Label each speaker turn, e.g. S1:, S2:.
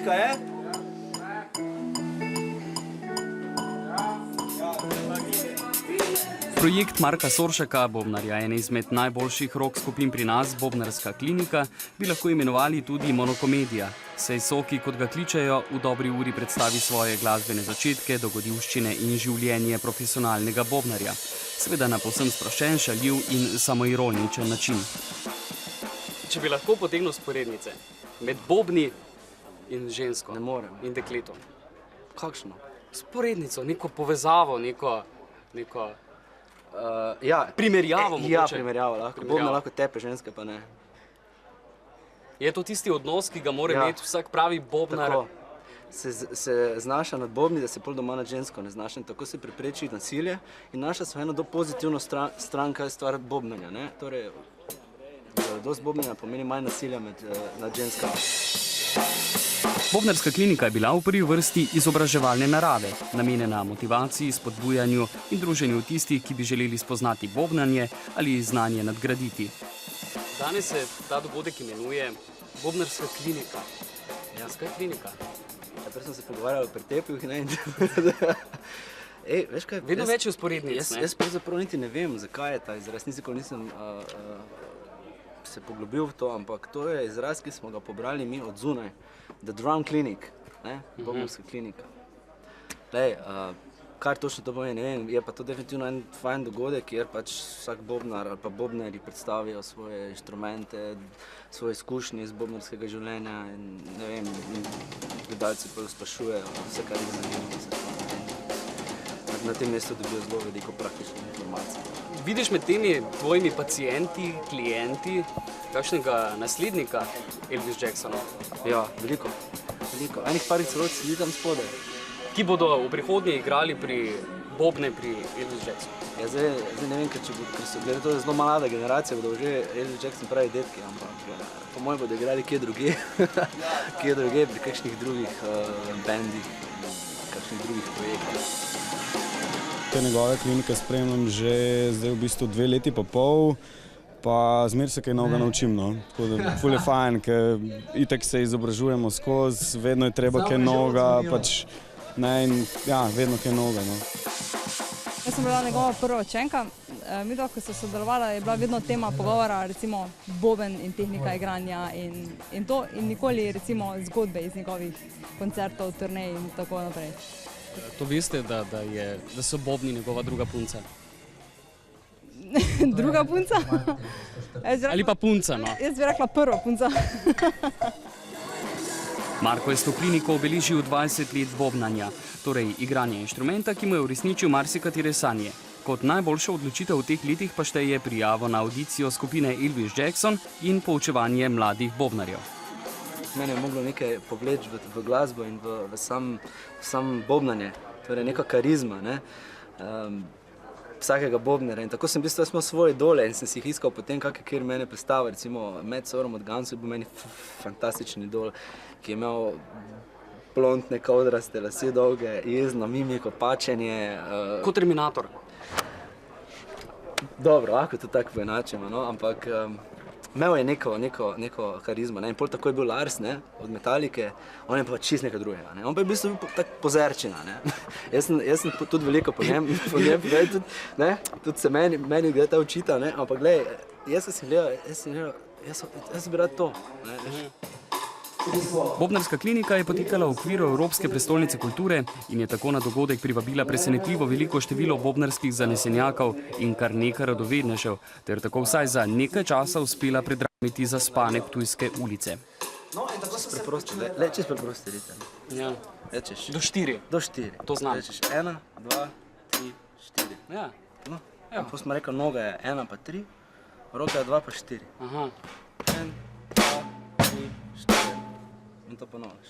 S1: klinika je?
S2: Projekt Marka Soršaka, bobnarja ene izmed najboljših rock skupin pri nas, Bobnarska klinika, bi lahko imenovali tudi monokomedija. Saj Soki, kot ga kličejo, v dobri uri predstavi svoje glasbene začetke, dogodivščine in življenje profesionalnega bobnarja. Seveda na povsem sproščen, šaljiv in samoironičen način. Če bi lahko potegnil sporednice med bobni in žensko,
S1: Ne morem.
S2: in dekletom.
S1: Kakšno?
S2: Sporednico, neko povezavo, neko
S1: Ja,
S2: primerjavo mogoče.
S1: Ja, primerjavo lahko.
S2: Primerjavo.
S1: Bobna lahko tepe, ženske pa ne.
S2: Je to tisti odnos, ki ga mora
S1: Ja.
S2: imeti vsak pravi bobnar?
S1: Tako. Se znaša nad bobni, da se pol doma nad žensko ne znaša. In tako se prepreči nasilje in naša smo eno pozitivno stran, kaj je stvar bobnanja. Ne? Torej, dosti bobnanja pomeni manj nasilja nad ženskami.
S2: Bobnarska klinika je bila v prvi vrsti izobraževalne narave, namenjena motivaciji, spodbujanju in druženju tistih, ki bi želeli spoznati bobnanje ali znanje nadgraditi. Danes se ta dogodek imenuje Bobnarska klinika. Ja, kaj je klinika?
S1: Prej smo se pogovarjali o pretepih, ne? Veš kaj?
S2: Vedno več je vzporednic, ne?
S1: Jaz pravzaprav niti ne vem, zakaj je ta izraz. Nikoli nisem se poglobil v to, ampak to je izraz, ki smo ga pobrali mi od zunaj. The Drum Clinic, ne? Bobnarska klinika. Kar točno to pomeni, ne vem, je pa to definitivno en fajn dogodek, kjer pač vsak bobnar ali pa bobnari predstavijo svoje inštrumente, svoje izkušnje iz bobnarskega življenja in ne vem, gledalci pa sprašujejo vse, kar jih zanima. Na tem mestu dobijo zelo veliko praktičnih informacij.
S2: Vidiš med temi tvojimi pacienti, klienti, kakšnega naslednika Elvis Jacksona?
S1: Ja, veliko. Enih parih celo sedi tam spodaj.
S2: Ki bodo v prihodnje igrali bobne pri Elvis Jacksonu.
S1: Ja, zdaj ne vem, ker so glede to zelo mlada generacija, bodo že Elvis Jackson pravi detki, ampak po mojem bodo igrali kje druge, pri kakšnih drugih bendih, kakšnih drugih projektih.
S3: Te njegove klinike spremljam že zdaj v bistvu 2 leti pa pol, pa zmer se kaj novega naučim, no. Tako da ful je fajn, ker itak se izobražujemo skozi, vedno je treba kaj novega, pač ne, in ja, vedno kaj novega, no.
S4: Jaz sem bila njegova prva učenka, midva, ko so sodelovala, je bila vedno tema pogovora, recimo boben in tehnika igranja in to, in nikoli recimo zgodbe iz njegovih koncertov, turnej in tako naprej.
S2: To veste, da so bobni njegova druga punca?
S4: Druga punca?
S2: Ali pa punca, no?
S4: Jaz bi rekla prva punca.
S2: Marko je s to kliniko obeležil 20 let bobnanja, torej igranje inštrumenta, ki mu je uresničil marsikatere sanje. Kot najboljša odločitev v teh letih pa šteje prijavo na avdicijo skupine Elvis Jackson in poučevanje mladih bobnarjev.
S1: Mene je moglo nekaj povleči v glasbo in v sam bobnanje, torej neka karizma, ne? Vsakega bobnera. In tako sem v bistvu imel svoje idole in sem si jih iskal potem, kjer mene predstava. Recimo Matt Sorum od Guns je bil meni fantastičen idol, ki je imel blond, neka odraste lase, dolge, jezno, mimiko, pačenje.
S2: Kot Terminator.
S1: Dobro, lahko to tako poenačimo, no? Ampak imel je neko karizmo, ne? In pol tako je bil Lars, ne? Od Metalike, on je pa čist nekaj drugega, ne? On pa je v bistvu bil tak pozerčina, ne? Jaz sem tudi veliko po njem, tudi se meni gre ta učita, ne? Ampak glej, jaz bi rad to, ne?
S2: Bobnarska klinika je potekala v okviru Evropske prestolnice kulture in je tako na dogodek privabila presenetljivo veliko število bobnarskih zanesenjakov in kar nekaj radovednežev, ter tako vsaj za nekaj časa uspela predramiti zaspane ptujske ulice.
S1: No, in tako se preprosto, le čez preprosto ritem.
S2: Ja.
S1: Rečeš?
S2: Do 4.
S1: Do 4.
S2: To znam.
S1: Rečeš 1, 2, 3, 4.
S2: Ja.
S1: No, tako smo rekli, noga je 1 pa 3, roka je 2 pa 4.
S2: Aha.
S1: 1, 2, 3, 4. In to ponoviš.